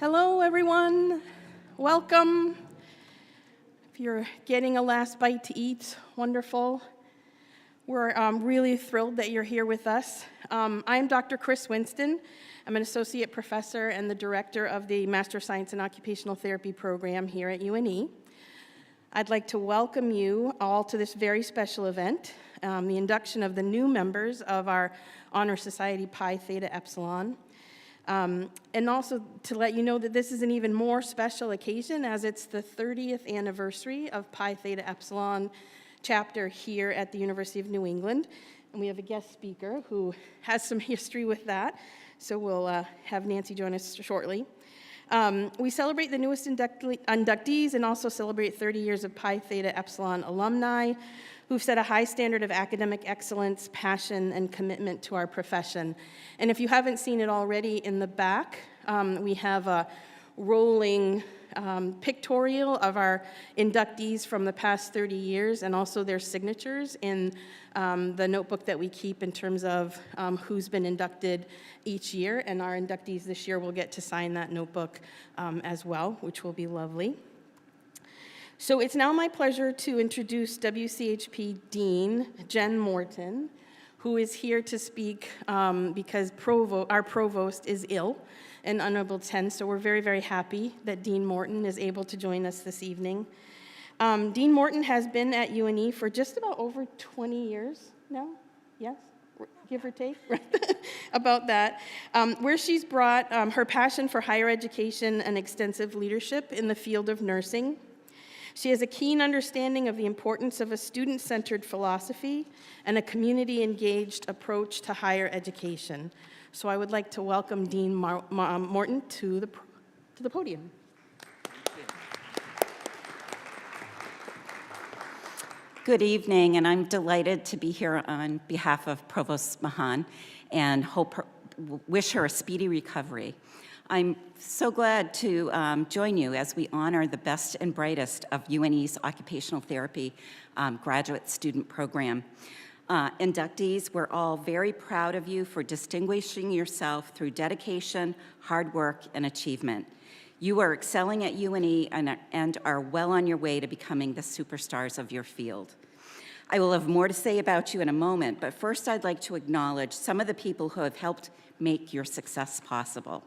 Hello, everyone. Welcome. If you're getting a last bite to eat, wonderful. We're really thrilled that you're here with us. I'm Dr. Chris Winston. I'm an associate professor and the director of the Master of Science in Occupational Therapy program here at UNE. I'd like to welcome you all to this very special event, the induction of the new members of our Honor Society Pi Theta Epsilon. And also to let you know that this is an even more special occasion as it's the 30th anniversary of Pi Theta Epsilon chapter here at the University of New England. And we have a guest speaker who has some history with that, so we'll have Nancy join us shortly. We celebrate the newest inductees and also celebrate 30 years of Pi Theta Epsilon alumni who've set a high standard of academic excellence, passion, and commitment to our profession. And if you haven't seen it already, in the back, we have a rolling pictorial of our inductees from the past 30 years and also their signatures in the notebook that we keep in terms of who's been inducted each year. And our inductees this year will get to sign that notebook as well, which will be lovely. So it's now my pleasure to introduce WCHP Dean Jen Morton, who is here to speak because our provost is ill and unable to attend, so we're very, very happy that Dean Morton is able to join us this evening. Dean Morton has been at UNE for just about over 20 years now, yes? Give or take, right? About that, where she's brought her passion for higher education and extensive leadership in the field of nursing. She has a keen understanding of the importance of a student-centered philosophy and a community-engaged approach to higher education. So I would like to welcome Dean Morton to the podium. Good evening, and I'm delighted to be here on behalf of Provost Mahan and wish her a speedy recovery. I'm so glad to join you as we honor the best and brightest of UNE's occupational therapy graduate student program. Inductees, we're all very proud of you for distinguishing yourself through dedication, hard work, and achievement. You are excelling at UNE and are well on your way to becoming the superstars of your field. I will have more to say about you in a moment, but first I'd like to acknowledge some of the people who have helped make your success possible.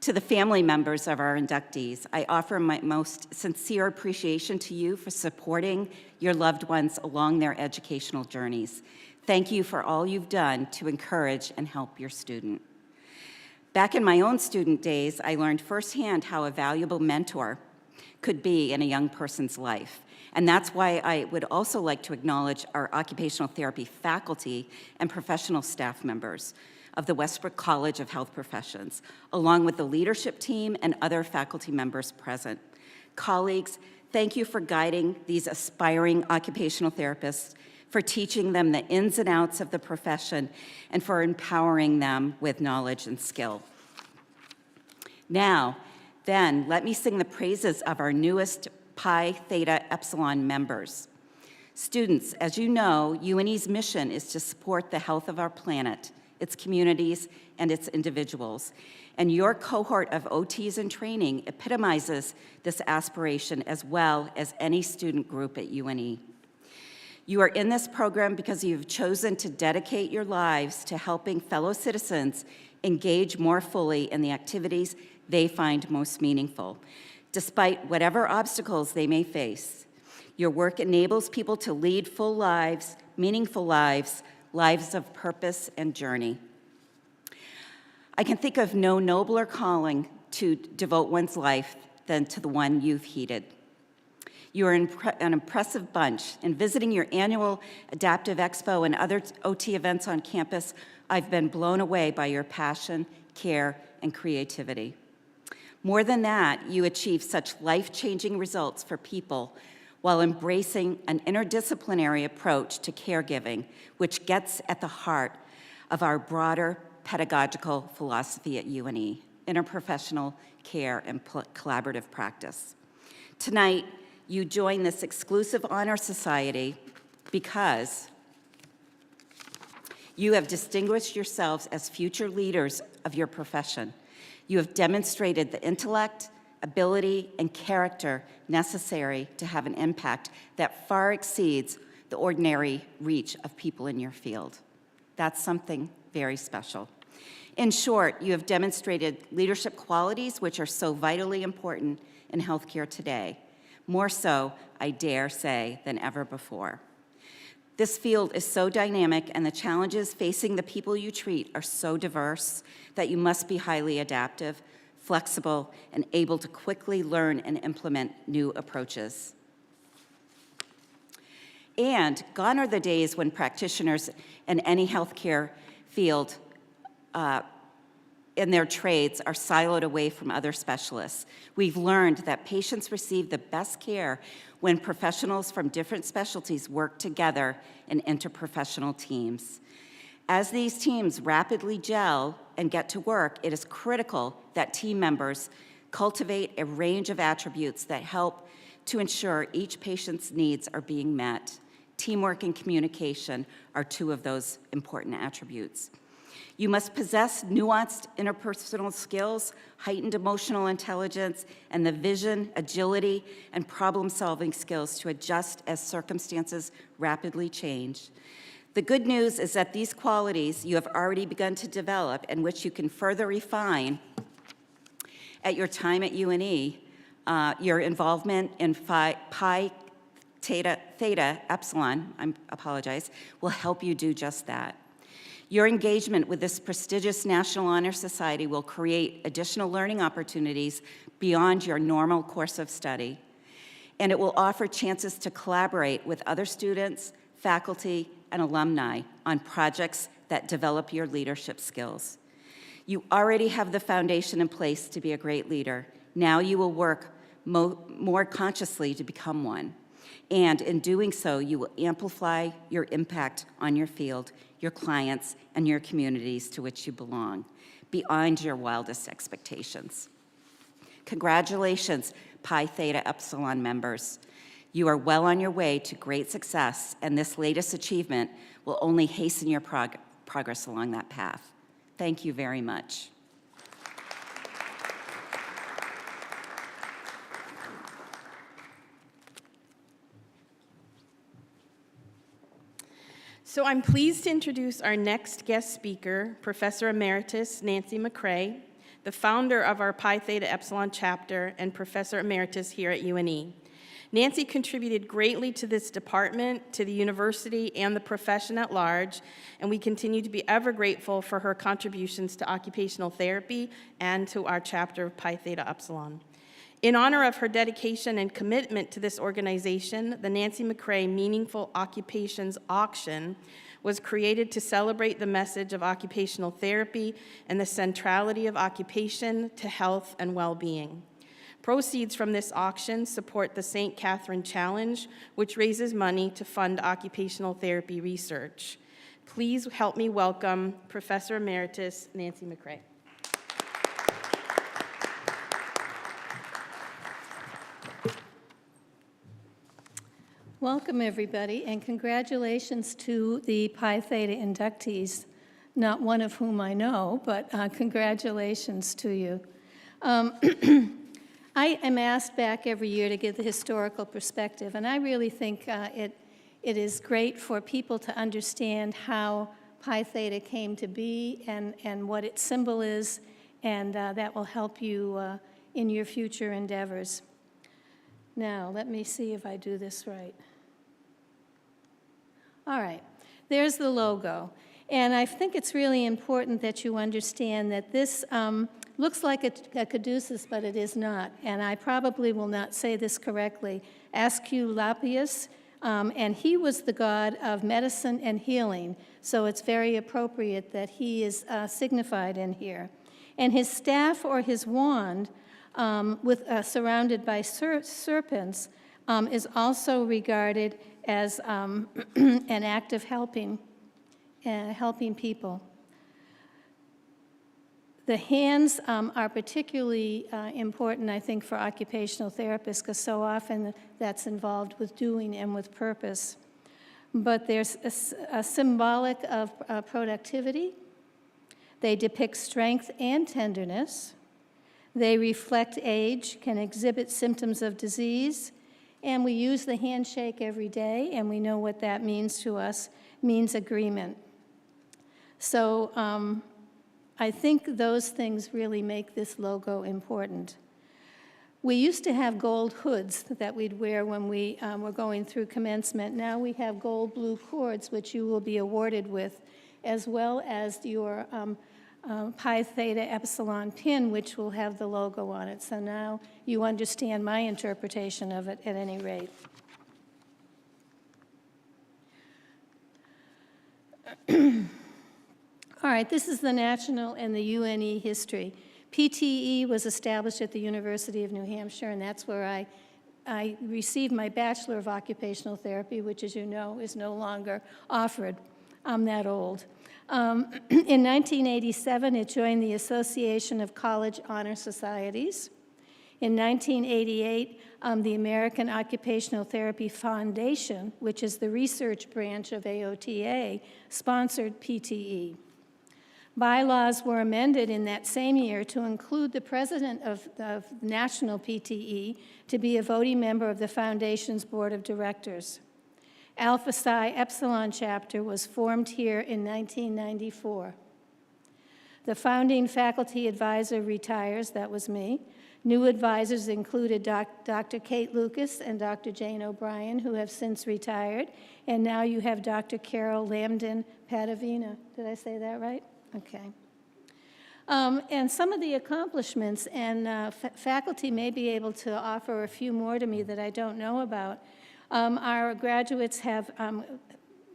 To the family members of our inductees, I offer my most sincere appreciation to you for supporting your loved ones along their educational journeys. Thank you for all you've done to encourage and help your student. Back in my own student days, I learned firsthand how a valuable mentor could be in a young person's life. And that's why I would also like to acknowledge our occupational therapy faculty and professional staff members of the Westbrook College of Health Professions, along with the leadership team and other faculty members present. Colleagues, thank you for guiding these aspiring occupational therapists, for teaching them the ins and outs of the profession, and for empowering them with knowledge and skill. Now, then, let me sing the praises of our newest Pi Theta Epsilon members. Students, as you know, UNE's mission is to support the health of our planet, its communities, and its individuals. And your cohort of OTs in training epitomizes this aspiration as well as any student group at UNE. You are in this program because you've chosen to dedicate your lives to helping fellow citizens engage more fully in the activities they find most meaningful, despite whatever obstacles they may face. Your work enables people to lead full lives, meaningful lives, lives of purpose and journey. I can think of no nobler calling to devote one's life than to the one you've heeded. You are an impressive bunch. In visiting your annual Adaptive Expo and other OT events on campus, I've been blown away by your passion, care, and creativity. More than that, you achieve such life-changing results for people while embracing an interdisciplinary approach to caregiving, which gets at the heart of our broader pedagogical philosophy at UNE, interprofessional care and collaborative practice. Tonight, you join this exclusive honor society because you have distinguished yourselves as future leaders of your profession. You have demonstrated the intellect, ability, and character necessary to have an impact that far exceeds the ordinary reach of people in your field. That's something very special. In short, you have demonstrated leadership qualities which are so vitally important in healthcare today, more so, I dare say, than ever before. This field is so dynamic, and the challenges facing the people you treat are so diverse that you must be highly adaptive, flexible, and able to quickly learn and implement new approaches. And gone are the days when practitioners in any healthcare field in their trades are siloed away from other specialists. We've learned that patients receive the best care when professionals from different specialties work together in interprofessional teams. As these teams rapidly gel and get to work, it is critical that team members cultivate a range of attributes that help to ensure each patient's needs are being met. Teamwork and communication are two of those important attributes. You must possess nuanced interpersonal skills, heightened emotional intelligence, and the vision, agility, and problem-solving skills to adjust as circumstances rapidly change. The good news is that these qualities you have already begun to develop and which you can further refine at your time at UNE, your involvement in Pi Theta Epsilon, will help you do just that. Your engagement with this prestigious National Honor Society will create additional learning opportunities beyond your normal course of study, and it will offer chances to collaborate with other students, faculty, and alumni on projects that develop your leadership skills. You already have the foundation in place to be a great leader. Now you will work more consciously to become one. And in doing so, you will amplify your impact on your field, your clients, and your communities to which you belong, beyond your wildest expectations. Congratulations, Pi Theta Epsilon members. You are well on your way to great success, and this latest achievement will only hasten your progress along that path. Thank you very much. So I'm pleased to introduce our next guest speaker, Professor Emeritus Nancy McCrae, the founder of our Pi Theta Epsilon chapter and Professor Emeritus here at UNE. Nancy contributed greatly to this department, to the university, and the profession at large, and we continue to be ever grateful for her contributions to occupational therapy and to our chapter of Pi Theta Epsilon. In honor of her dedication and commitment to this organization, the Nancy McCrae Meaningful Occupations Auction was created to celebrate the message of occupational therapy and the centrality of occupation to health and well-being. Proceeds from this auction support the St. Catherine Challenge, which raises money to fund occupational therapy research. Please help me welcome Professor Emeritus Nancy McCrae. Welcome, everybody, and congratulations to the Pi Theta inductees, not one of whom I know, but congratulations to you. I am asked back every year to give the historical perspective, and I really think it is great for people to understand how Pi Theta came to be and what its symbol is, and that will help you in your future endeavors. Now, let me see if I do this right. All right, there's the logo. And I think it's really important that you understand that this looks like a caduceus, but it is not. And I probably will not say this correctly. Asclepius, and he was the god of medicine and healing. So it's very appropriate that he is signified in here. And his staff or his wand, surrounded by serpents, is also regarded as an act of helping people. The hands are particularly important, I think, for occupational therapists, because so often that's involved with doing and with purpose. But there's a symbolic of productivity. They depict strength and tenderness. They reflect age, can exhibit symptoms of disease, and we use the handshake every day, and we know what that means to us, means agreement. So I think those things really make this logo important. We used to have gold hoods that we'd wear when we were going through commencement. Now we have gold blue cords, which you will be awarded with, as well as your Pi Theta Epsilon pin, which will have the logo on it. So now you understand my interpretation of it at any rate. All right, this is the national and the UNE history. PTE was established at the University of New Hampshire, and that's where I received my Bachelor of Occupational Therapy, which, as you know, is no longer offered. I'm that old. In 1987, it joined the Association of College Honor Societies. In 1988, the American Occupational Therapy Foundation, which is the research branch of AOTA, sponsored PTE. Bylaws were amended in that same year to include the president of National PTE to be a voting member of the Foundation's Board of Directors. Alpha Psi Epsilon chapter was formed here in 1994. The founding faculty advisor retires, that was me. New advisors included Dr. Kate Lucas and Dr. Jane O'Brien, who have since retired, and now you have Dr. Carol Lambden Padavina. Did I say that right? Okay. And some of the accomplishments, and faculty may be able to offer a few more to me that I don't know about. Our graduates have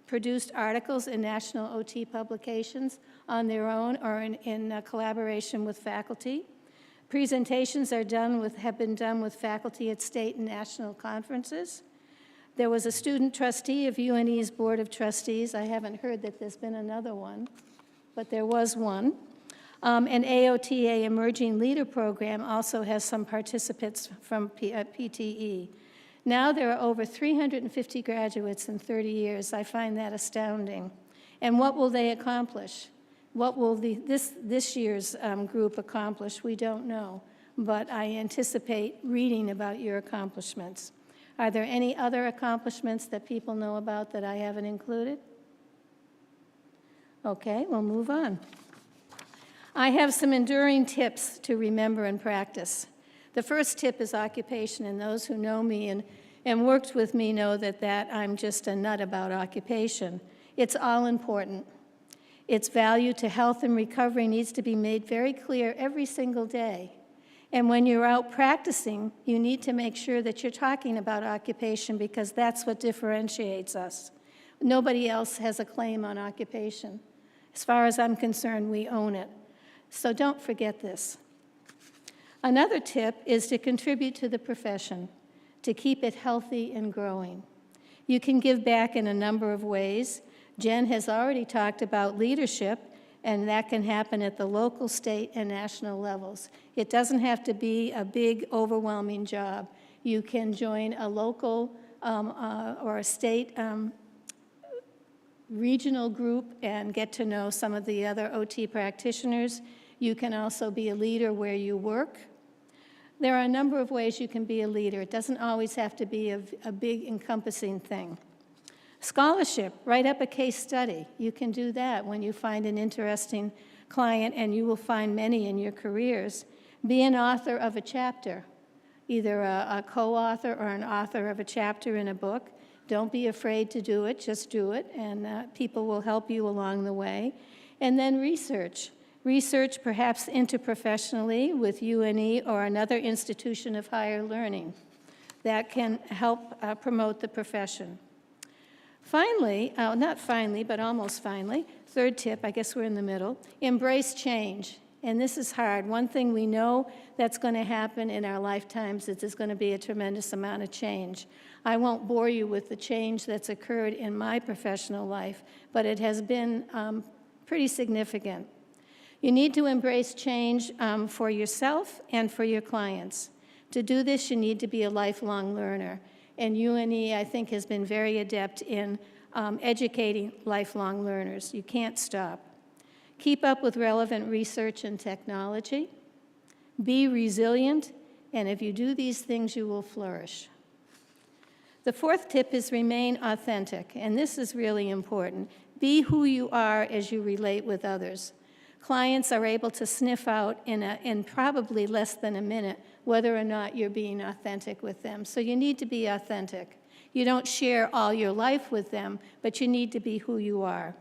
produced articles in national OT publications on their own or in collaboration with faculty. Presentations have been done with faculty at state and national conferences. There was a student trustee of UNE's Board of Trustees. I haven't heard that there's been another one, but there was one. An AOTA Emerging Leader Program also has some participants from PTE. Now there are over 350 graduates in 30 years. I find that astounding. And what will they accomplish? What will this year's group accomplish? We don't know, but I anticipate reading about your accomplishments. Are there any other accomplishments that people know about that I haven't included? Okay, we'll move on. I have some enduring tips to remember and practice. The first tip is occupation, and those who know me and worked with me know that I'm just a nut about occupation. It's all important. Its value to health and recovery needs to be made very clear every single day. And when you're out practicing, you need to make sure that you're talking about occupation because that's what differentiates us. Nobody else has a claim on occupation. As far as I'm concerned, we own it. So don't forget this. Another tip is to contribute to the profession, to keep it healthy and growing. You can give back in a number of ways. Jen has already talked about leadership, and that can happen at the local, state, and national levels. It doesn't have to be a big, overwhelming job. You can join a local or a state regional group and get to know some of the other OT practitioners. You can also be a leader where you work. There are a number of ways you can be a leader. It doesn't always have to be a big encompassing thing. Scholarship, write up a case study. You can do that when you find an interesting client, and you will find many in your careers. Be an author of a chapter, either a co-author or an author of a chapter in a book. Don't be afraid to do it, just do it, and people will help you along the way. And then research. Research perhaps interprofessionally with UNE or another institution of higher learning. That can help promote the profession. Finally, not finally, but almost finally, third tip, I guess we're in the middle, embrace change. And this is hard. One thing we know that's going to happen in our lifetimes is there's going to be a tremendous amount of change. I won't bore you with the change that's occurred in my professional life, but it has been pretty significant. You need to embrace change for yourself and for your clients. To do this, you need to be a lifelong learner. And UNE, I think, has been very adept in educating lifelong learners. You can't stop. Keep up with relevant research and technology. Be resilient, and if you do these things, you will flourish. The fourth tip is remain authentic, and this is really important. Be who you are as you relate with others. Clients are able to sniff out in probably less than a minute whether or not you're being authentic with them. So you need to be authentic. You don't share all your life with them, but you need to be who you are.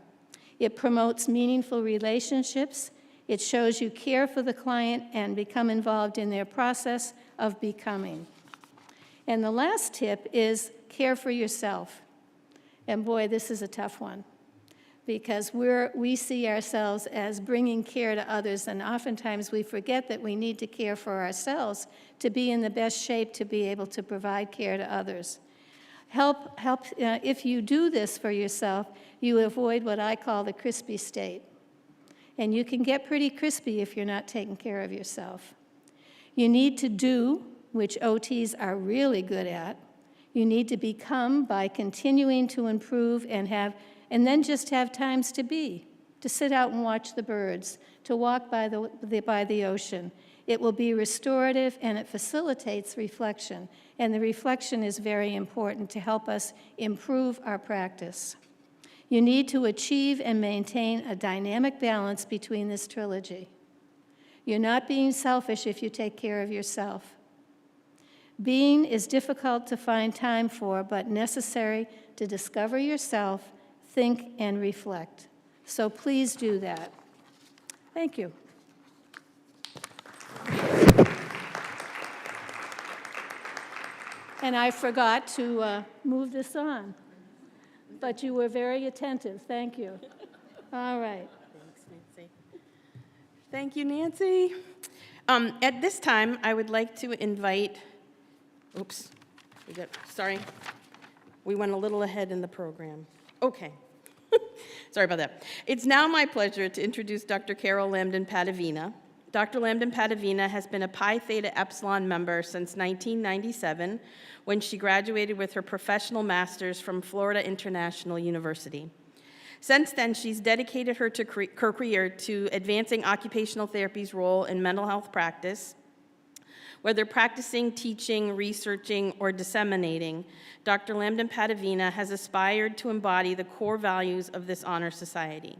It promotes meaningful relationships. It shows you care for the client and become involved in their process of becoming. And the last tip is care for yourself. And boy, this is a tough one, because we see ourselves as bringing care to others, and oftentimes we forget that we need to care for ourselves to be in the best shape to be able to provide care to others. If you do this for yourself, you avoid what I call the crispy state. And you can get pretty crispy if you're not taking care of yourself. You need to do, which OTs are really good at. You need to become by continuing to improve and then just have times to be, to sit out and watch the birds, to walk by the ocean. It will be restorative, and it facilitates reflection. And the reflection is very important to help us improve our practice. You need to achieve and maintain a dynamic balance between this trilogy. You're not being selfish if you take care of yourself. Being is difficult to find time for, but necessary to discover yourself, think, and reflect. So please do that. Thank you. And I forgot to move this on, but you were very attentive. Thank you. All right. Thanks, Nancy. Thank you, Nancy. At this time, I would like to invite, sorry, we went a little ahead in the program. Okay. Sorry about that. It's now my pleasure to introduce Dr. Carol Lambden-Padavina. Dr. Lambden-Padavina has been a Pi Theta Epsilon member since 1997, when she graduated with her professional master's from Florida International University. Since then, she's dedicated her career to advancing occupational therapy's role in mental health practice. Whether practicing, teaching, researching, or disseminating, Dr. Lambden-Padavina has aspired to embody the core values of this honor society.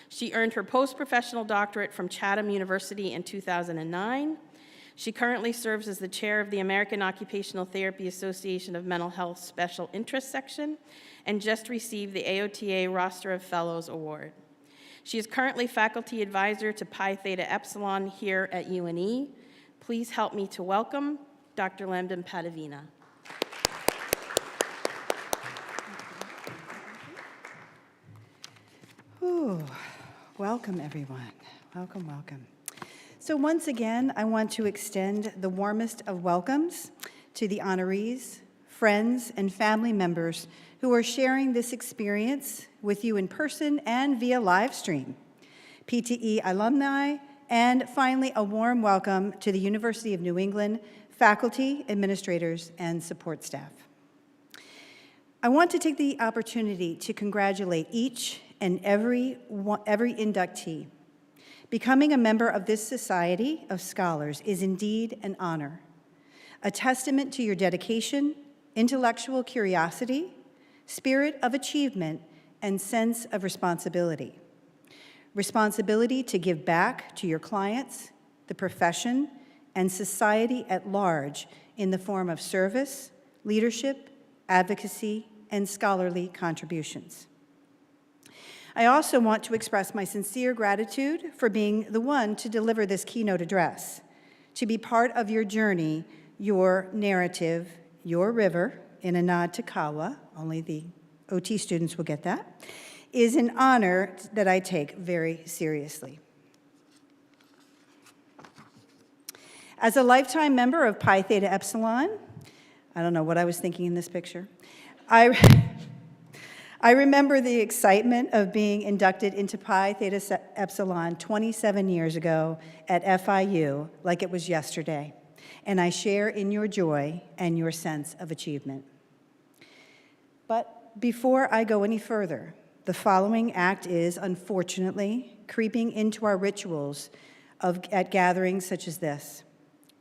She earned her post-professional doctorate from Chatham University in 2009. She currently serves as the chair of the American Occupational Therapy Association of Mental Health Special Interest Section and just received the AOTA Roster of Fellows Award. She is currently faculty advisor to Pi Theta Epsilon here at UNE. Please help me to welcome Dr. Lambden-Padavina. Welcome, everyone. Welcome, welcome. So once again, I want to extend the warmest of welcomes to the honorees, friends, and family members who are sharing this experience with you in person and via live stream, PTE alumni, and finally, a warm welcome to the University of New England faculty, administrators, and support staff. I want to take the opportunity to congratulate each and every inductee. Becoming a member of this society of scholars is indeed an honor, a testament to your dedication, intellectual curiosity, spirit of achievement, and sense of responsibility. Responsibility to give back to your clients, the profession, and society at large in the form of service, leadership, advocacy, and scholarly contributions. I also want to express my sincere gratitude for being the one to deliver this keynote address, to be part of your journey, your narrative, your river, in a nod to Kawa, only the OT students will get that, is an honor that I take very seriously. As a lifetime member of Pi Theta Epsilon, I don't know what I was thinking in this picture, I remember the excitement of being inducted into Pi Theta Epsilon 27 years ago at FIU like it was yesterday, and I share in your joy and your sense of achievement. But before I go any further, the following act is, unfortunately, creeping into our rituals at gatherings such as this.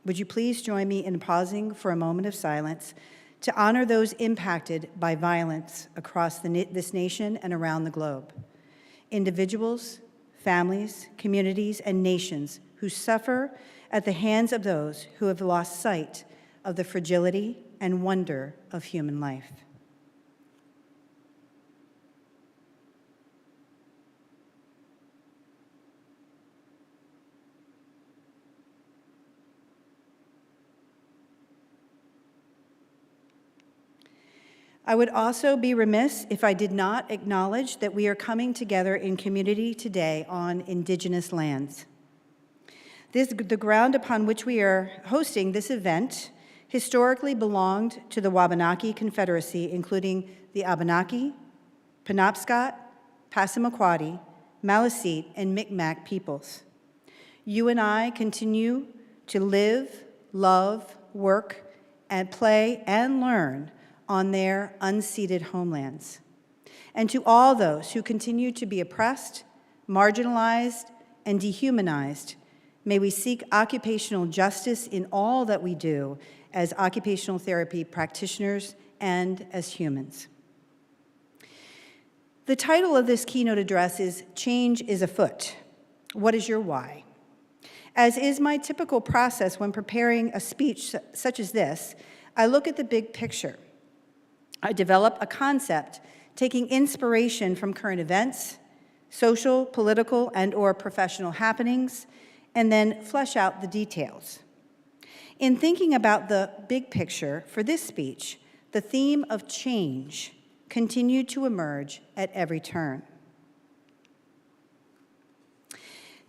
Would you please join me in pausing for a moment of silence to honor those impacted by violence across this nation and around the globe? Individuals, families, communities, and nations who suffer at the hands of those who have lost sight of the fragility and wonder of human life. I would also be remiss if I did not acknowledge that we are coming together in community today on Indigenous lands. The ground upon which we are hosting this event historically belonged to the Wabanaki Confederacy, including the Abenaki, Penobscot, Passamaquoddy, Maliseet, and Micmac peoples. You and I continue to live, love, work, and play and learn on their unceded homelands. And to all those who continue to be oppressed, marginalized, and dehumanized, may we seek occupational justice in all that we do as occupational therapy practitioners and as humans. The title of this keynote address is Change is Afoot. What is your why? As is my typical process when preparing a speech such as this, I look at the big picture. I develop a concept taking inspiration from current events, social, political, and/or professional happenings, and then flesh out the details. In thinking about the big picture for this speech, the theme of change continued to emerge at every turn.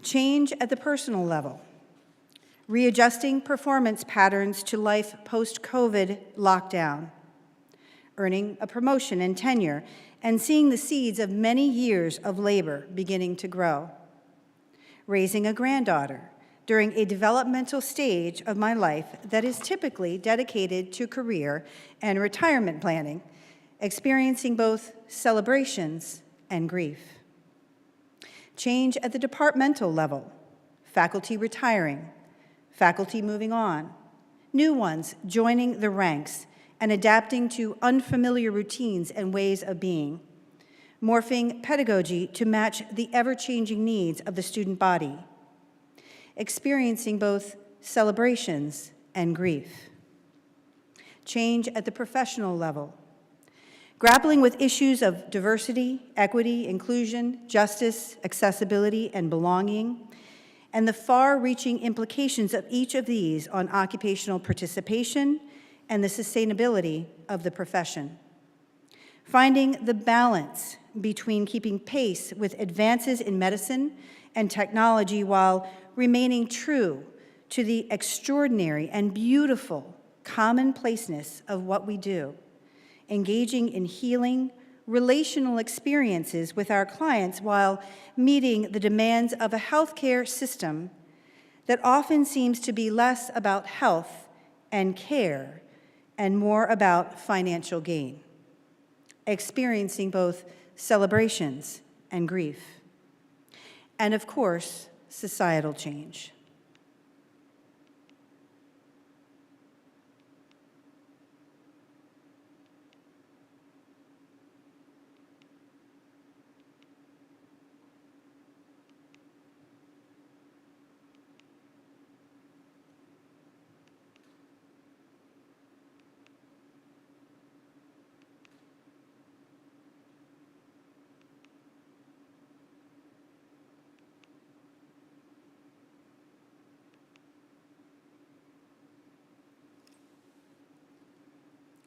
Change at the personal level, readjusting performance patterns to life post-COVID lockdown, earning a promotion and tenure, and seeing the seeds of many years of labor beginning to grow. Raising a granddaughter during a developmental stage of my life that is typically dedicated to career and retirement planning, experiencing both celebrations and grief. Change at the departmental level, faculty retiring, faculty moving on, new ones joining the ranks, and adapting to unfamiliar routines and ways of being, morphing pedagogy to match the ever-changing needs of the student body, experiencing both celebrations and grief. Change at the professional level, grappling with issues of diversity, equity, inclusion, justice, accessibility, and belonging, and the far-reaching implications of each of these on occupational participation and the sustainability of the profession. Finding the balance between keeping pace with advances in medicine and technology while remaining true to the extraordinary and beautiful commonplaceness of what we do, engaging in healing, relational experiences with our clients while meeting the demands of a healthcare system that often seems to be less about health and care and more about financial gain, experiencing both celebrations and grief, and of course, societal change.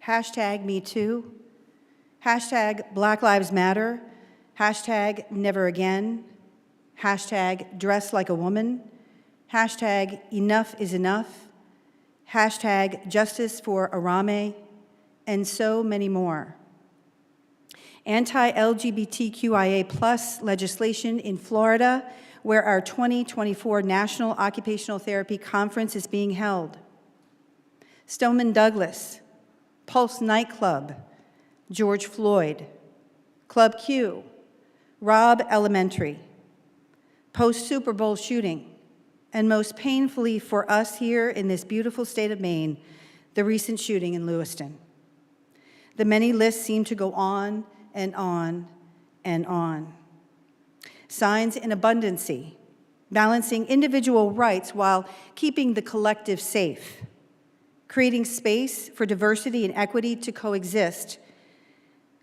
Hashtag #MeToo, hashtag Black Lives Matter, hashtag Never Again, hashtag Dress Like a Woman, hashtag Enough is Enough, hashtag Justice for Arame, and so many more. Anti-LGBTQIA+ legislation in Florida, where our 2024 National Occupational Therapy Conference is being held. Stoneman Douglas, Pulse Nightclub, George Floyd, Club Q, Robb Elementary, post-Super Bowl shooting, and most painfully for us here in this beautiful state of Maine, the recent shooting in Lewiston. The many lists seem to go on and on and on. Signs in abundancy, balancing individual rights while keeping the collective safe, creating space for diversity and equity to coexist,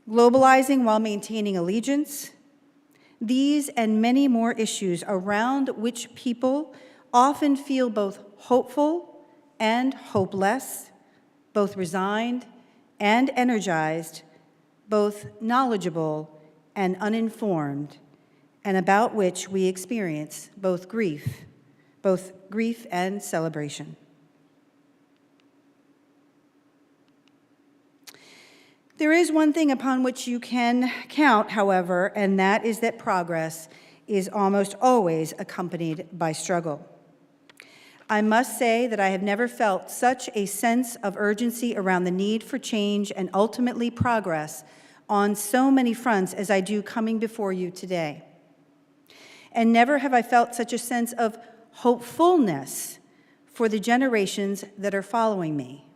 globalizing while maintaining allegiance. These and many more issues around which people often feel both hopeful and hopeless, both resigned and energized, both knowledgeable and uninformed, and about which we experience both grief and celebration. There is one thing upon which you can count, however, and that is that progress is almost always accompanied by struggle. I must say that I have never felt such a sense of urgency around the need for change and ultimately progress on so many fronts as I do coming before you today. And never have I felt such a sense of hopefulness for the generations that are following me.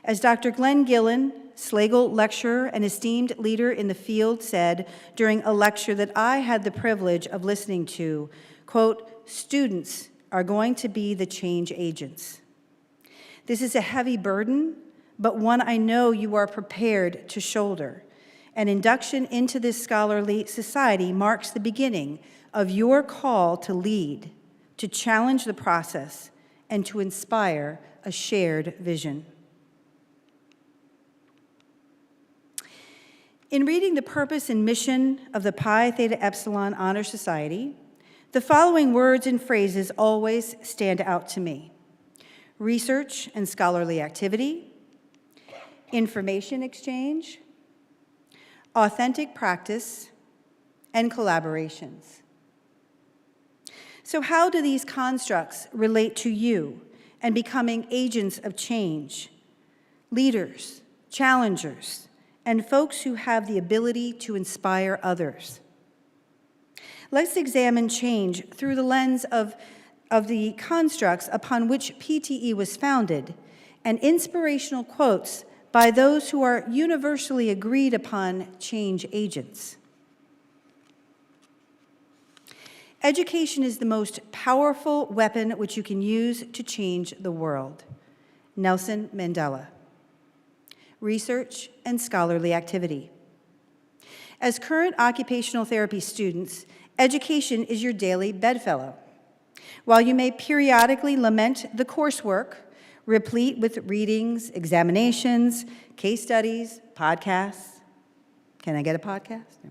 As Dr. Glenn Gillen, Slagle lecturer and esteemed leader in the field, said during a lecture that I had the privilege of listening to, quote, "Students are going to be the change agents." This is a heavy burden, but one I know you are prepared to shoulder. An induction into this scholarly society marks the beginning of your call to lead, to challenge the process, and to inspire a shared vision. In reading the purpose and mission of the Pi Theta Epsilon Honor Society, the following words and phrases always stand out to me: research and scholarly activity, information exchange, authentic practice, and collaborations. So how do these constructs relate to you and becoming agents of change, leaders, challengers, and folks who have the ability to inspire others? Let's examine change through the lens of the constructs upon which PTE was founded and inspirational quotes by those who are universally agreed upon change agents. Education is the most powerful weapon which you can use to change the world. Nelson Mandela. Research and scholarly activity. As current occupational therapy students, education is your daily bedfellow. While you may periodically lament the coursework, replete with readings, examinations, case studies, podcasts. Can I get a podcast? No.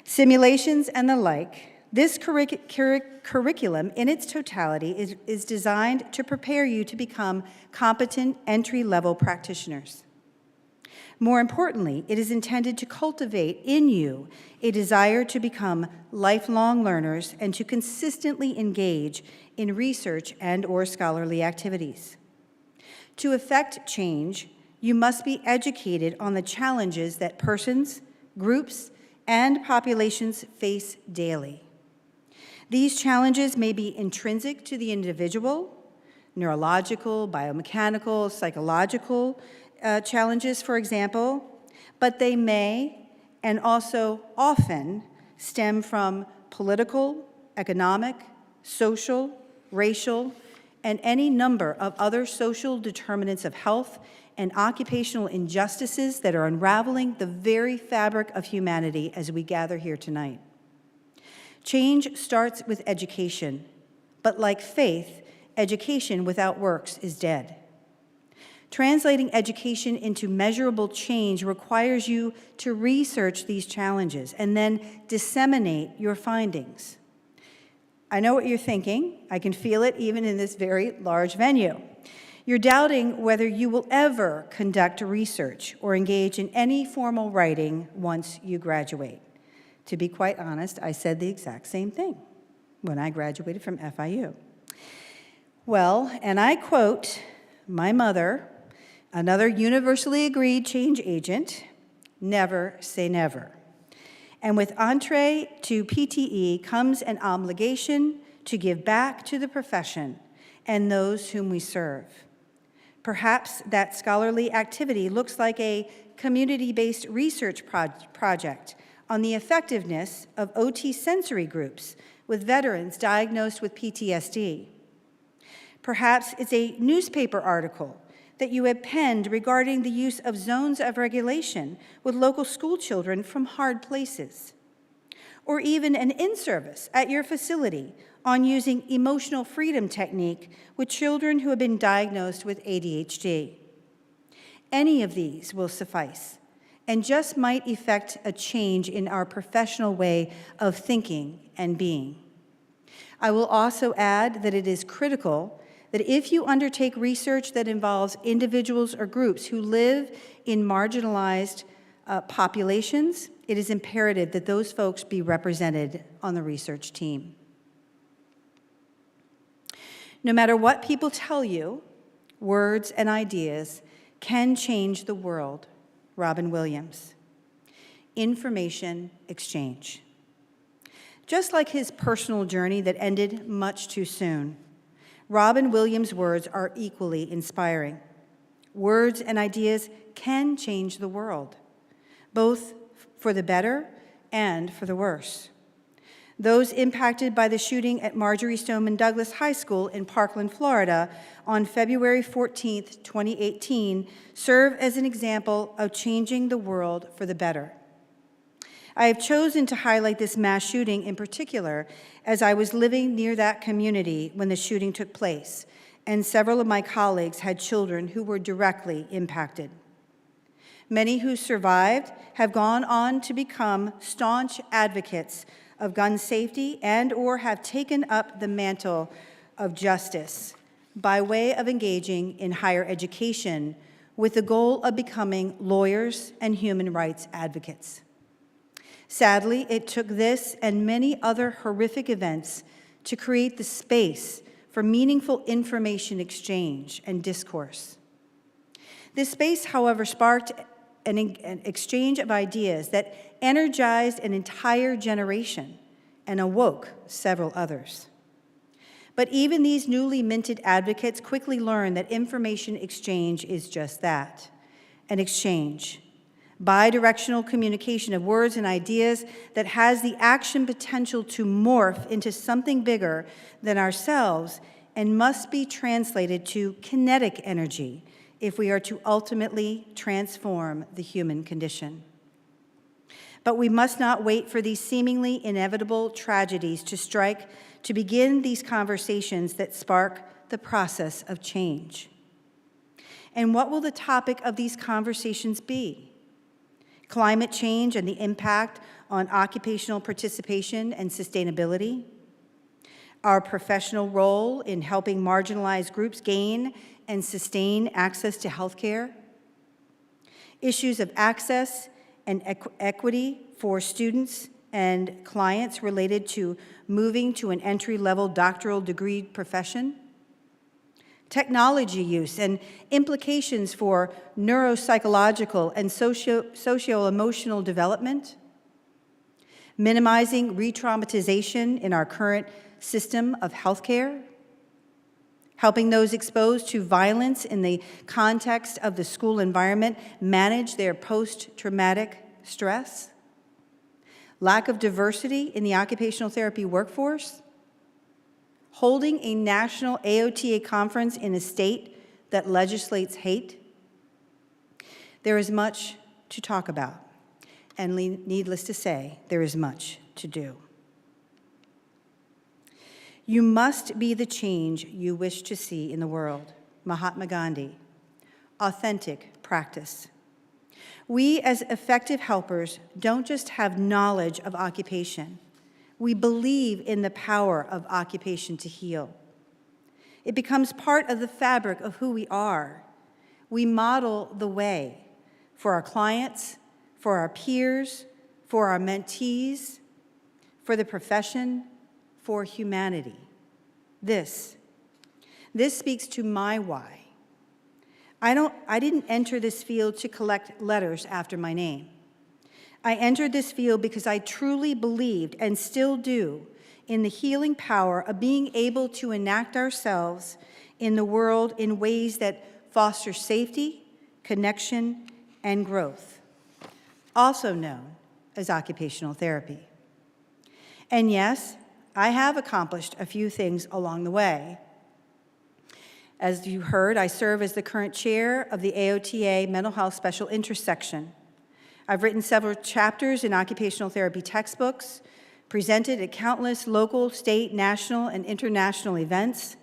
Simulations and the like, this curriculum in its totality is designed to prepare you to become competent entry-level practitioners. More importantly, it is intended to cultivate in you a desire to become lifelong learners and to consistently engage in research and/or scholarly activities. To effect change, you must be educated on the challenges that persons, groups, and populations face daily. These challenges may be intrinsic to the individual, neurological, biomechanical, psychological challenges, for example, but they may, and also often, stem from political, economic, social, racial, and any number of other social determinants of health and occupational injustices that are unraveling the very fabric of humanity as we gather here tonight. Change starts with education, but like faith, education without works is dead. Translating education into measurable change requires you to research these challenges and then disseminate your findings. I know what you're thinking. I can feel it even in this very large venue. You're doubting whether you will ever conduct research or engage in any formal writing once you graduate. To be quite honest, I said the exact same thing when I graduated from FIU. Well, and I quote my mother, another universally agreed change agent, never say never. And with entree to PTE comes an obligation to give back to the profession and those whom we serve. Perhaps that scholarly activity looks like a community-based research project on the effectiveness of OT sensory groups with veterans diagnosed with PTSD. Perhaps it's a newspaper article that you have penned regarding the use of zones of regulation with local school children from hard places. Or even an in-service at your facility on using emotional freedom technique with children who have been diagnosed with ADHD. Any of these will suffice and just might effect a change in our professional way of thinking and being. I will also add that it is critical that if you undertake research that involves individuals or groups who live in marginalized populations, it is imperative that those folks be represented on the research team. No matter what people tell you, words and ideas can change the world. Robin Williams. Information exchange. Just like his personal journey that ended much too soon, Robin Williams' words are equally inspiring. Words and ideas can change the world, both for the better and for the worse. Those impacted by the shooting at Marjory Stoneman Douglas High School in Parkland, Florida, on February 14, 2018, serve as an example of changing the world for the better. I have chosen to highlight this mass shooting in particular as I was living near that community when the shooting took place, and several of my colleagues had children who were directly impacted. Many who survived have gone on to become staunch advocates of gun safety and/or have taken up the mantle of justice by way of engaging in higher education with the goal of becoming lawyers and human rights advocates. Sadly, it took this and many other horrific events to create the space for meaningful information exchange and discourse. This space, however, sparked an exchange of ideas that energized an entire generation and awoke several others. But even these newly minted advocates quickly learned that information exchange is just that, an exchange, bi-directional communication of words and ideas that has the action potential to morph into something bigger than ourselves and must be translated to kinetic energy if we are to ultimately transform the human condition. But we must not wait for these seemingly inevitable tragedies to strike to begin these conversations that spark the process of change. And what will the topic of these conversations be? Climate change and the impact on occupational participation and sustainability? Our professional role in helping marginalized groups gain and sustain access to health care? Issues of access and equity for students and clients related to moving to an entry-level doctoral degree profession? Technology use and implications for neuropsychological and socio-emotional development? Minimizing re-traumatization in our current system of healthcare? Helping those exposed to violence in the context of the school environment manage their post-traumatic stress? Lack of diversity in the occupational therapy workforce? Holding a national AOTA conference in a state that legislates hate? There is much to talk about, and needless to say, there is much to do. You must be the change you wish to see in the world. Mahatma Gandhi. Authentic practice. We as effective helpers don't just have knowledge of occupation. We believe in the power of occupation to heal. It becomes part of the fabric of who we are. We model the way for our clients, for our peers, for our mentees, for the profession, for humanity. This speaks to my why. I didn't enter this field to collect letters after my name. I entered this field because I truly believed, and still do, in the healing power of being able to enact ourselves in the world in ways that foster safety, connection, and growth, also known as occupational therapy. And yes, I have accomplished a few things along the way. As you heard, I serve as the current chair of the AOTA Mental Health Special Interest Section. I've written several chapters in occupational therapy textbooks, presented at countless local, state, national, and international events,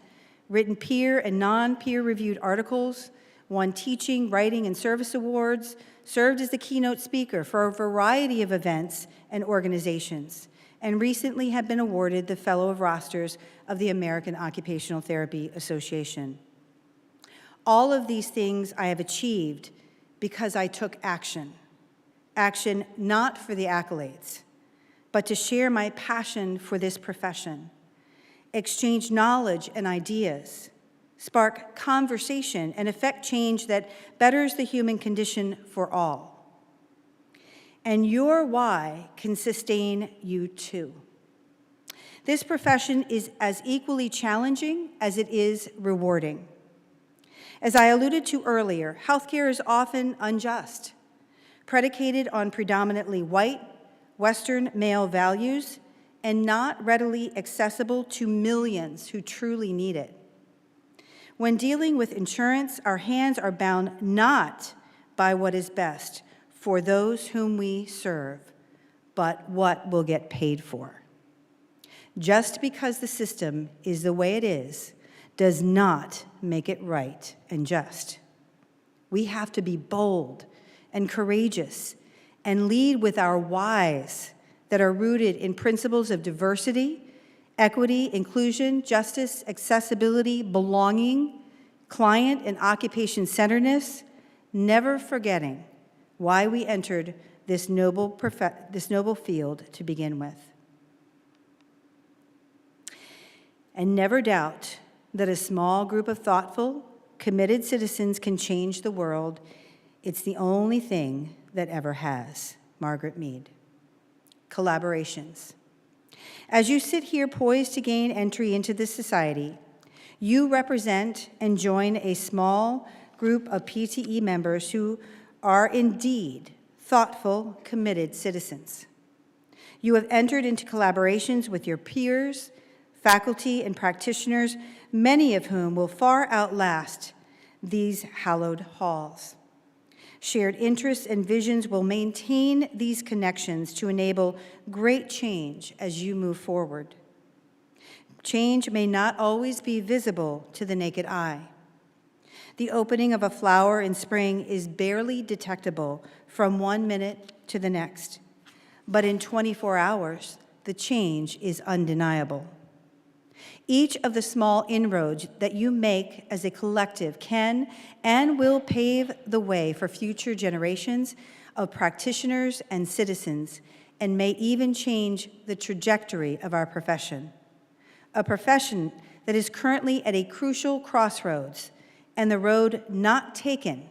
written peer and non-peer reviewed articles, won teaching, writing, and service awards, served as the keynote speaker for a variety of events and organizations, and recently have been awarded the Fellow of Rosters of the American Occupational Therapy Association. All of these things I have achieved because I took action. Action not for the accolades, but to share my passion for this profession, exchange knowledge and ideas, spark conversation, and effect change that betters the human condition for all. And your why can sustain you too. This profession is as equally challenging as it is rewarding. As I alluded to earlier, healthcare is often unjust, predicated on predominantly white, Western male values, and not readily accessible to millions who truly need it. When dealing with insurance, our hands are bound not by what is best for those whom we serve, but what will get paid for. Just because the system is the way it is does not make it right and just. We have to be bold and courageous and lead with our whys that are rooted in principles of diversity, equity, inclusion, justice, accessibility, belonging, client and occupation centeredness, never forgetting why we entered this noble field to begin with. And never doubt that a small group of thoughtful, committed citizens can change the world. It's the only thing that ever has. Margaret Mead. Collaborations. As you sit here poised to gain entry into this society, you represent and join a small group of PTE members who are indeed thoughtful, committed citizens. You have entered into collaborations with your peers, faculty, and practitioners, many of whom will far outlast these hallowed halls. Shared interests and visions will maintain these connections to enable great change as you move forward. Change may not always be visible to the naked eye. The opening of a flower in spring is barely detectable from 1 minute to the next, but in 24 hours, the change is undeniable. Each of the small inroads that you make as a collective can and will pave the way for future generations of practitioners and citizens, and may even change the trajectory of our profession. A profession that is currently at a crucial crossroads, and the road not taken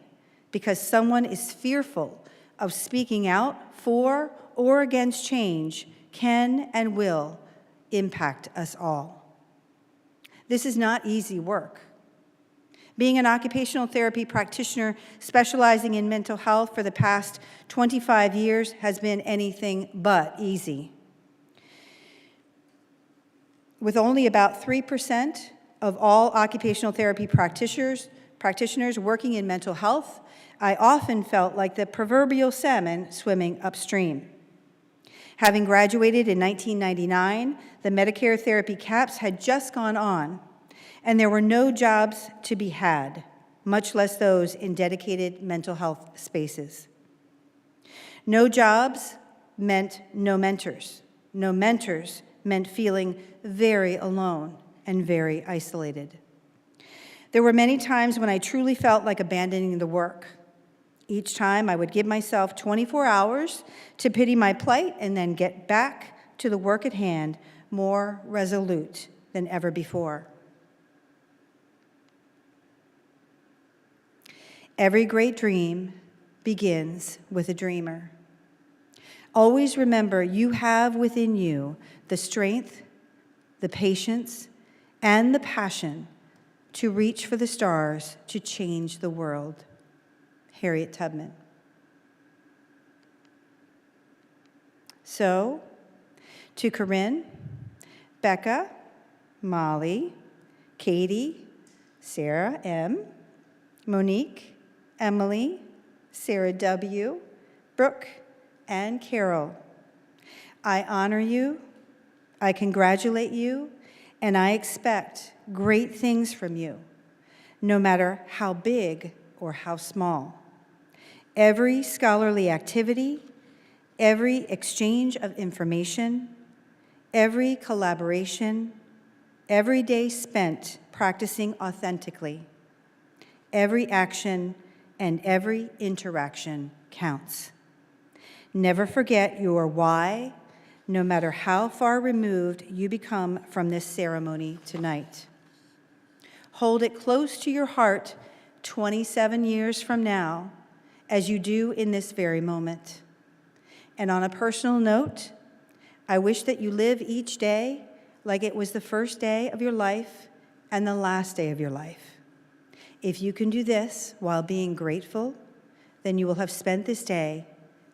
because someone is fearful of speaking out for or against change can and will impact us all. This is not easy work. Being an occupational therapy practitioner specializing in mental health for the past 25 years has been anything but easy. With only about 3% of all occupational therapy practitioners working in mental health, I often felt like the proverbial salmon swimming upstream. Having graduated in 1999, the Medicare therapy caps had just gone on, and there were no jobs to be had, much less those in dedicated mental health spaces. No jobs meant no mentors. No mentors meant feeling very alone and very isolated. There were many times when I truly felt like abandoning the work. Each time I would give myself 24 hours to pity my plight and then get back to the work at hand more resolute than ever before. Every great dream begins with a dreamer. Always remember you have within you the strength, the patience, and the passion to reach for the stars to change the world. Harriet Tubman. So, to Corinne, Becca, Molly, Katie, Sarah M., Monique, Emily, Sarah W., Brooke, and Carol, I honor you, I congratulate you, and I expect great things from you, no matter how big or how small. Every scholarly activity, every exchange of information, every collaboration, every day spent practicing authentically, every action and every interaction counts. Never forget your why, no matter how far removed you become from this ceremony tonight. Hold it close to your heart 27 years from now, as you do in this very moment. And on a personal note, I wish that you live each day like it was the first day of your life and the last day of your life. If you can do this while being grateful, then you will have spent this day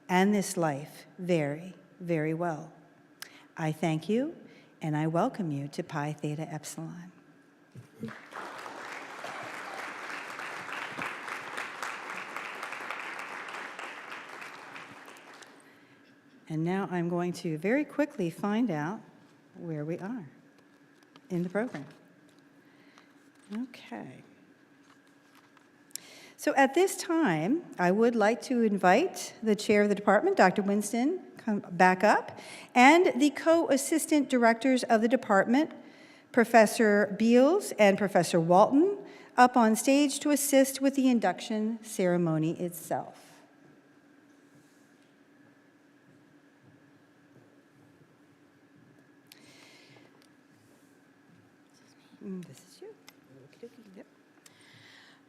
and this life very, very well. I thank you, and I welcome you to Pi Theta Epsilon. And now I'm going to very quickly find out where we are in the program. Okay. So at this time, I would like to invite the chair of the department, Dr. Winston, come back up, and the co-assistant directors of the department, Professor Beals and Professor Walton, up on stage to assist with the induction ceremony itself. This is you. Yep.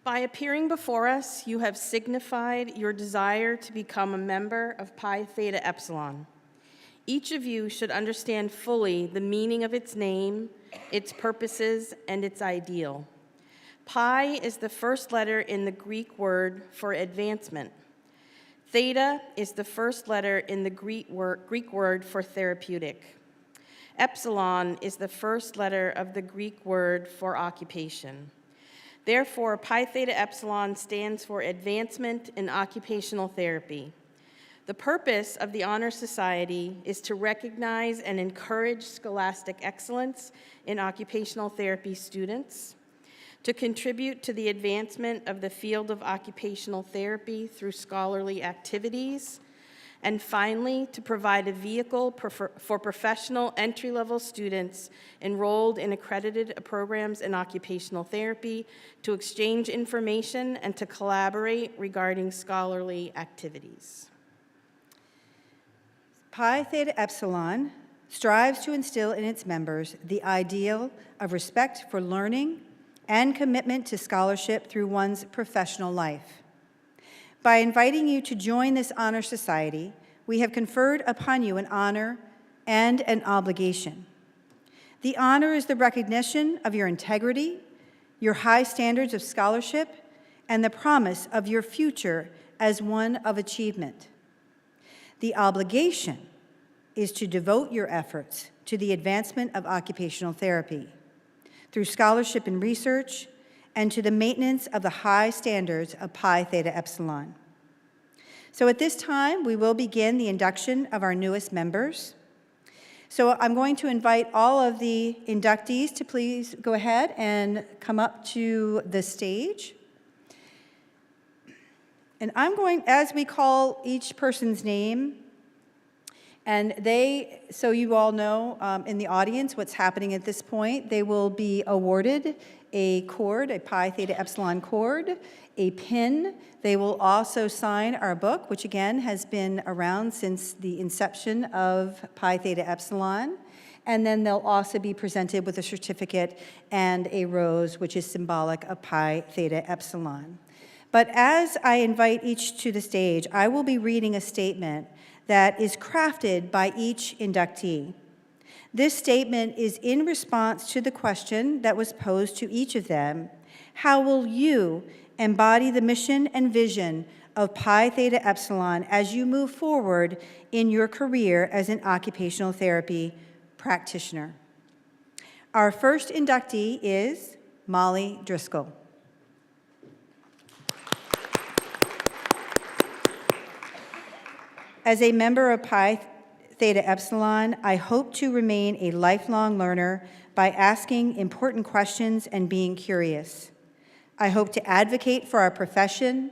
By appearing before us, you have signified your desire to become a member of Pi Theta Epsilon. Each of you should understand fully the meaning of its name, its purposes, and its ideal. Pi is the first letter in the Greek word for advancement. Theta is the first letter in the Greek word for therapeutic. Epsilon is the first letter of the Greek word for occupation. Therefore, Pi Theta Epsilon stands for Advancement in Occupational Therapy. The purpose of the Honor Society is to recognize and encourage scholastic excellence in occupational therapy students, to contribute to the advancement of the field of occupational therapy through scholarly activities, and finally, to provide a vehicle for professional entry-level students enrolled in accredited programs in occupational therapy to exchange information and to collaborate regarding scholarly activities. Pi Theta Epsilon strives to instill in its members the ideal of respect for learning and commitment to scholarship through one's professional life. By inviting you to join this honor society, we have conferred upon you an honor and an obligation. The honor is the recognition of your integrity, your high standards of scholarship, and the promise of your future as one of achievement. The obligation is to devote your efforts to the advancement of occupational therapy through scholarship and research, and to the maintenance of the high standards of Pi Theta Epsilon. So at this time, we will begin the induction of our newest members. So I'm going to invite all of the inductees to please go ahead and come up to the stage. And I'm going, as we call each person's name, and they, so you all know in the audience what's happening at this point, they will be awarded a cord, a Pi Theta Epsilon cord, a pin. They will also sign our book, which again has been around since the inception of Pi Theta Epsilon. And then they'll also be presented with a certificate and a rose, which is symbolic of Pi Theta Epsilon. But as I invite each to the stage, I will be reading a statement that is crafted by each inductee. This statement is in response to the question that was posed to each of them: how will you embody the mission and vision of Pi Theta Epsilon as you move forward in your career as an occupational therapy practitioner? Our first inductee is Molly Driscoll. As a member of Pi Theta Epsilon, I hope to remain a lifelong learner by asking important questions and being curious. I hope to advocate for our profession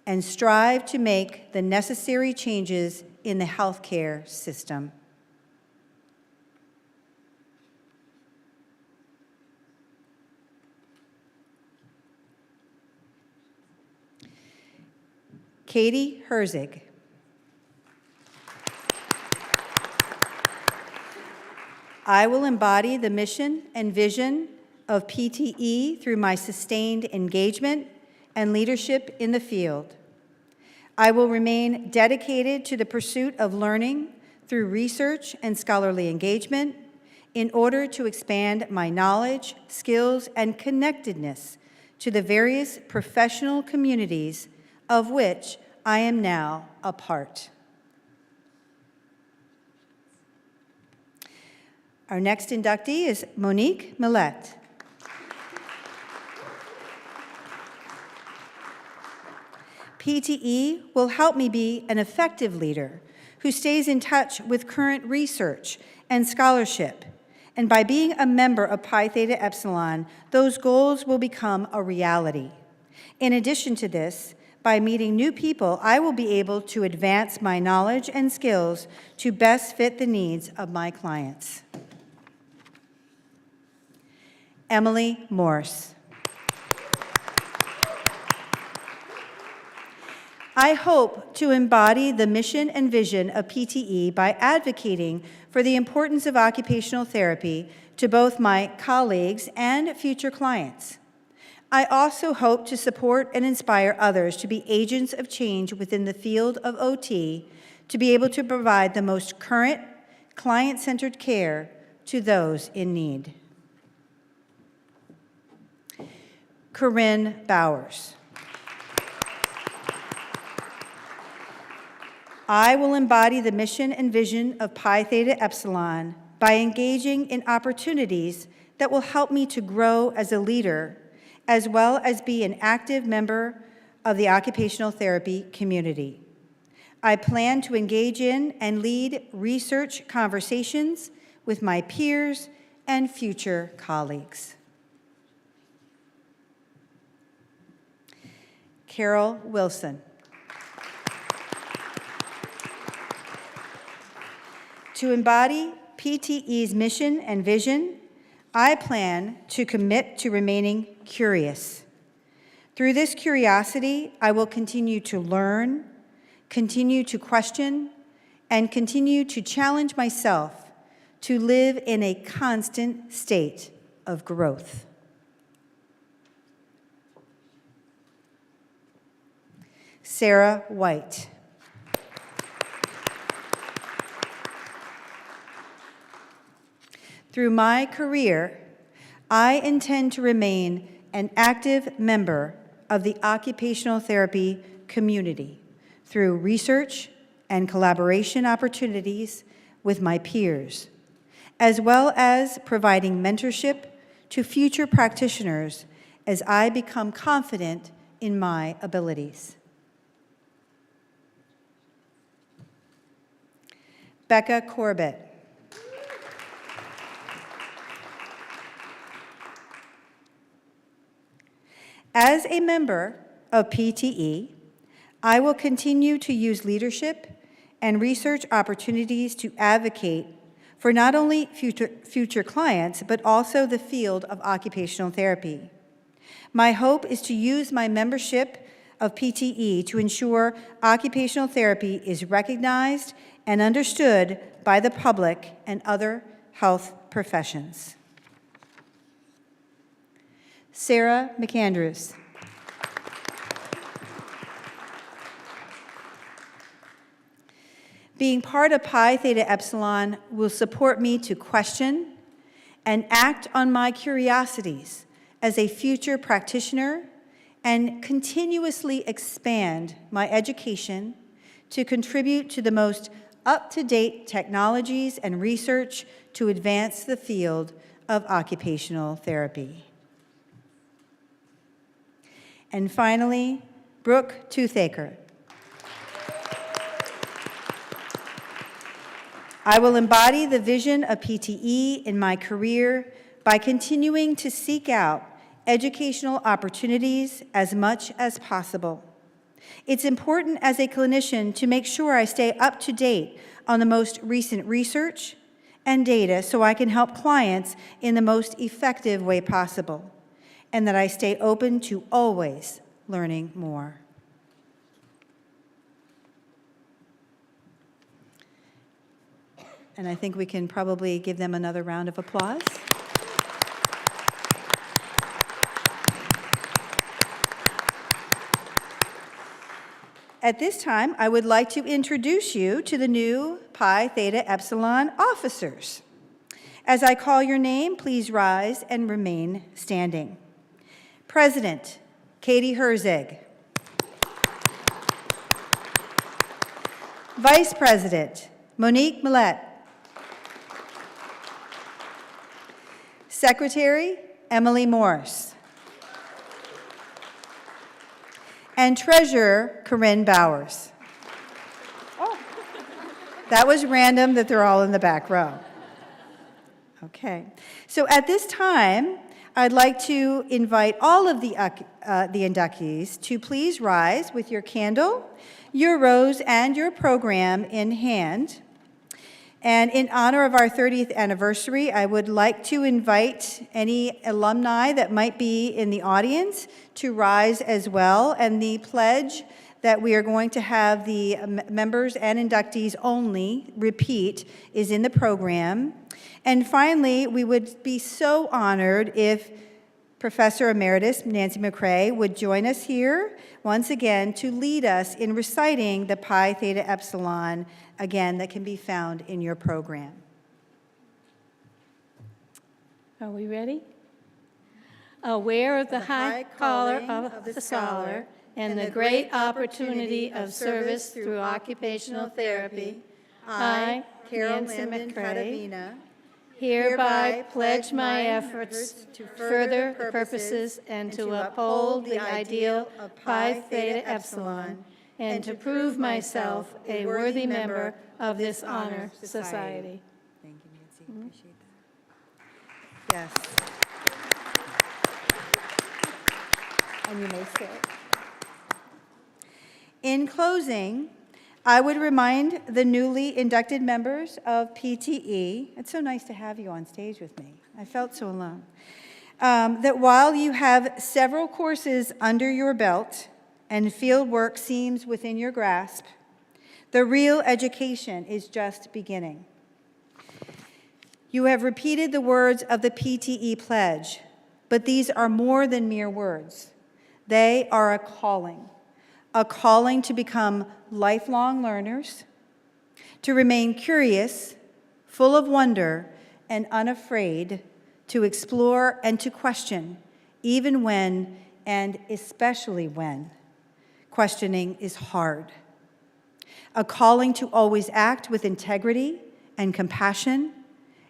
and strive to make the necessary changes in the healthcare system. Katie Herzig. I will embody the mission and vision of PTE through my sustained engagement and leadership in the field. I will remain dedicated to the pursuit of learning through research and scholarly engagement in order to expand my knowledge, skills, and connectedness to the various professional communities of which I am now a part. Our next inductee is Monique Millette. PTE will help me be an effective leader who stays in touch with current research and scholarship. And by being a member of Pi Theta Epsilon, those goals will become a reality. In addition to this, by meeting new people, I will be able to advance my knowledge and skills to best fit the needs of my clients. Emily Morse. I hope to embody the mission and vision of PTE by advocating for the importance of occupational therapy to both my colleagues and future clients. I also hope to support and inspire others to be agents of change within the field of OT, to be able to provide the most current, client-centered care to those in need. Corinne Bowers. I will embody the mission and vision of Pi Theta Epsilon by engaging in opportunities that will help me to grow as a leader, as well as be an active member of the occupational therapy community. I plan to engage in and lead research conversations with my peers and future colleagues. Carol Wilson. To embody PTE's mission and vision, I plan to commit to remaining curious. Through this curiosity, I will continue to learn, continue to question, and continue to challenge myself to live in a constant state of growth. Sarah White. Through my career, I intend to remain an active member of the occupational therapy community through research and collaboration opportunities with my peers, as well as providing mentorship to future practitioners as I become confident in my abilities. Becca Corbett. As a member of PTE, I will continue to use leadership and research opportunities to advocate for not only future clients, but also the field of occupational therapy. My hope is to use my membership of PTE to ensure occupational therapy is recognized and understood by the public and other health professions. Sarah McAndrews. Being part of Pi Theta Epsilon will support me to question and act on my curiosities as a future practitioner and continuously expand my education to contribute to the most up-to-date technologies and research to advance the field of occupational therapy. And finally, Brooke Toothaker. I will embody the vision of PTE in my career by continuing to seek out educational opportunities as much as possible. It's important as a clinician to make sure I stay up to date on the most recent research and data so I can help clients in the most effective way possible, and that I stay open to always learning more. And I think we can probably give them another round of applause. At this time, I would like to introduce you to the new Pi Theta Epsilon officers. As I call your name, please rise and remain standing. President, Katie Herzig. Vice President, Monique Millette. Secretary, Emily Morris. And Treasurer, Corinne Bowers. Oh, that was random that they're all in the back row. Okay, so at this time, I'd like to invite all of the inductees to please rise with your candle, your rose, and your program in hand. And in honor of our 30th anniversary, I would like to invite any alumni that might be in the audience to rise as well. And the pledge that we are going to have the members and inductees only repeat is in the program. And finally, we would be so honored if Professor Emeritus Nancy McCrae would join us here once again to lead us in reciting the Pi Theta Epsilon, again, that can be found in your program. Are we ready? Aware of the high calling of the scholar and the great opportunity of service through occupational therapy, I, Carol Nancy Lamden McCrae, Cadavina, hereby pledge my efforts to further the purposes and to uphold the ideal of Pi Theta Epsilon, and to prove myself a worthy member of this honor society. Thank you, Nancy. Appreciate that. Yes. And you may sit. In closing, I would remind the newly inducted members of PTE, it's so nice to have you on stage with me. I felt so alone. That while you have several courses under your belt and field work seems within your grasp, the real education is just beginning. You have repeated the words of the PTE pledge, but these are more than mere words. They are a calling to become lifelong learners, to remain curious, full of wonder, and unafraid to explore and to question, even when, and especially when, questioning is hard. A calling to always act with integrity and compassion,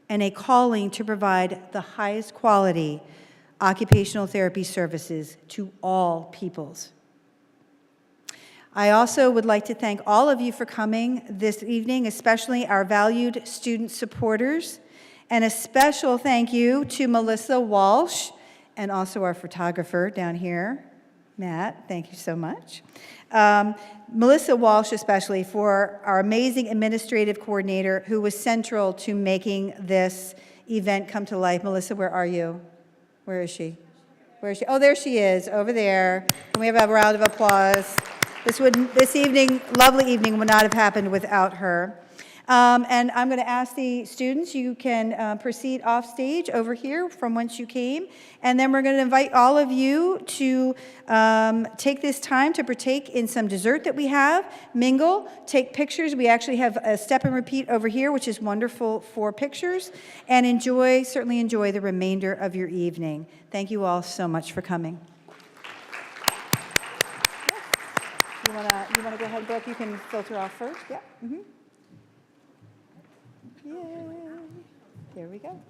and a calling to provide the highest quality occupational therapy services to all peoples. I also would like to thank all of you for coming this evening, especially our valued student supporters, and a special thank you to Melissa Walsh and also our photographer down here, Matt. Thank you so much. Melissa Walsh especially for our amazing administrative coordinator who was central to making this event come to life. Melissa, where are you? Where is she? Where is she? Oh, there she is, over there. Can we have a round of applause? This evening, lovely evening, would not have happened without her. And I'm going to ask the students, you can proceed off stage over here from whence you came. And then we're going to invite all of you to take this time to partake in some dessert that we have, mingle, take pictures. We actually have a step and repeat over here, which is wonderful for pictures. And certainly enjoy the remainder of your evening. Thank you all so much for coming. You want to go ahead, Brooke? You can filter off first. Yeah. Yay. There we go.